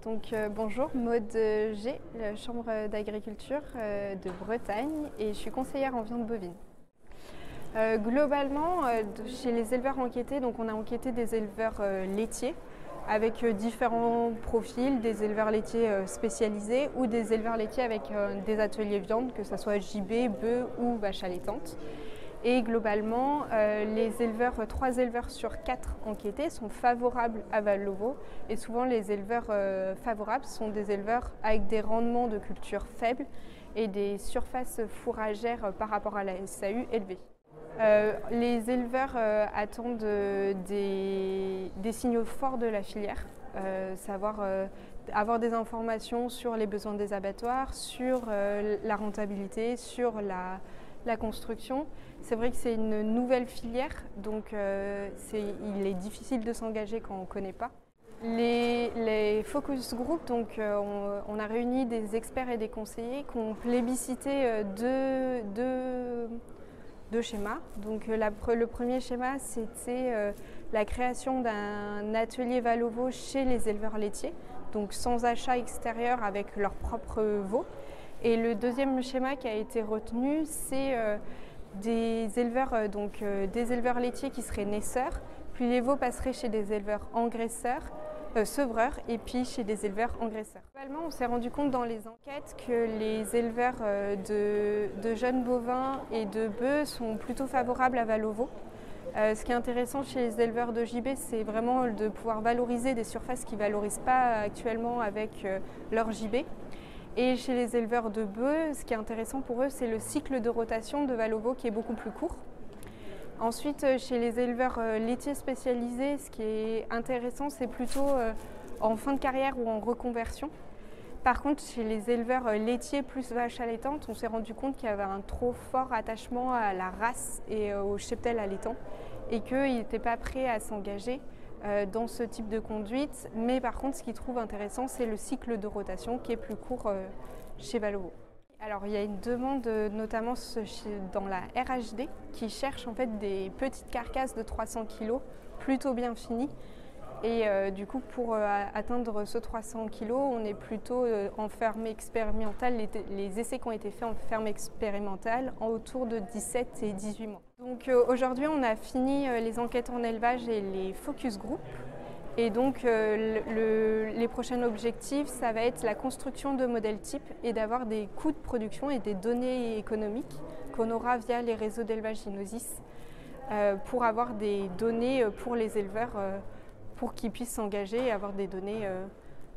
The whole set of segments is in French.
Bonjour, Maud G, la Chambre d'agriculture de Bretagne, et je suis conseillère en viande bovine. Globalement, chez les éleveurs enquêtés, on a enquêté des éleveurs laitiers avec différents profils, des éleveurs laitiers spécialisés ou des éleveurs laitiers avec des ateliers viande, que ce soit gibet, bœuf ou vache allaitante. Et globalement, 3 éleveurs sur 4 enquêtés sont favorables à Valovo. Et souvent, les éleveurs favorables sont des éleveurs avec des rendements de culture faibles et des surfaces fourragères par rapport à la SAU élevées. Les éleveurs attendent des signaux forts de la filière, avoir des informations sur les besoins des abattoirs, sur la rentabilité, sur la construction. C'est vrai que c'est une nouvelle filière, donc il est difficile de s'engager quand on ne connaît pas. Les focus group, on a réuni des experts et des conseillers qui ont plébiscité deux schémas. Le premier schéma, c'était la création d'un atelier Valovo chez les éleveurs laitiers, donc sans achat extérieur avec leurs propres veaux. Et le deuxième schéma qui a été retenu, c'est des éleveurs laitiers qui seraient naisseurs, puis les veaux passeraient chez des éleveurs sevreurs, et puis chez des éleveurs engraisseurs. Globalement, on s'est rendu compte dans les enquêtes que les éleveurs de jeunes bovins et de bœufs sont plutôt favorables à Valovo. Ce qui est intéressant chez les éleveurs de gibet, c'est vraiment de pouvoir valoriser des surfaces qu'ils ne valorisent pas actuellement avec leur gibet. Et chez les éleveurs de bœufs, ce qui est intéressant pour eux, c'est le cycle de rotation de Valovo qui est beaucoup plus court. Ensuite, chez les éleveurs laitiers spécialisés, ce qui est intéressant, c'est plutôt en fin de carrière ou en reconversion. Par contre, chez les éleveurs laitiers plus vaches allaitantes, on s'est rendu compte qu'il y avait un trop fort attachement à la race et au cheptel allaitant et qu'ils n'étaient pas prêts à s'engager dans ce type de conduite. Mais par contre, ce qu'ils trouvent intéressant, c'est le cycle de rotation qui est plus court chez Valovo. Alors, il y a une demande notamment dans la RHD qui cherche en fait des petites carcasses de 300 kg plutôt bien finies. Et du coup, pour atteindre ce 300 kg, on est plutôt en ferme expérimentale. Les essais qui ont été faits en ferme expérimentale en autour de 17 et 18 mois. Donc aujourd'hui, on a fini les enquêtes en élevage et les focus group. Et donc les prochains objectifs, ça va être la construction de modèles types et d'avoir des coûts de production et des données économiques qu'on aura via les réseaux d'élevage Inosis pour avoir des données pour les éleveurs pour qu'ils puissent s'engager et avoir des données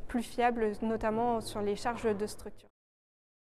plus fiables, notamment sur les charges de structure.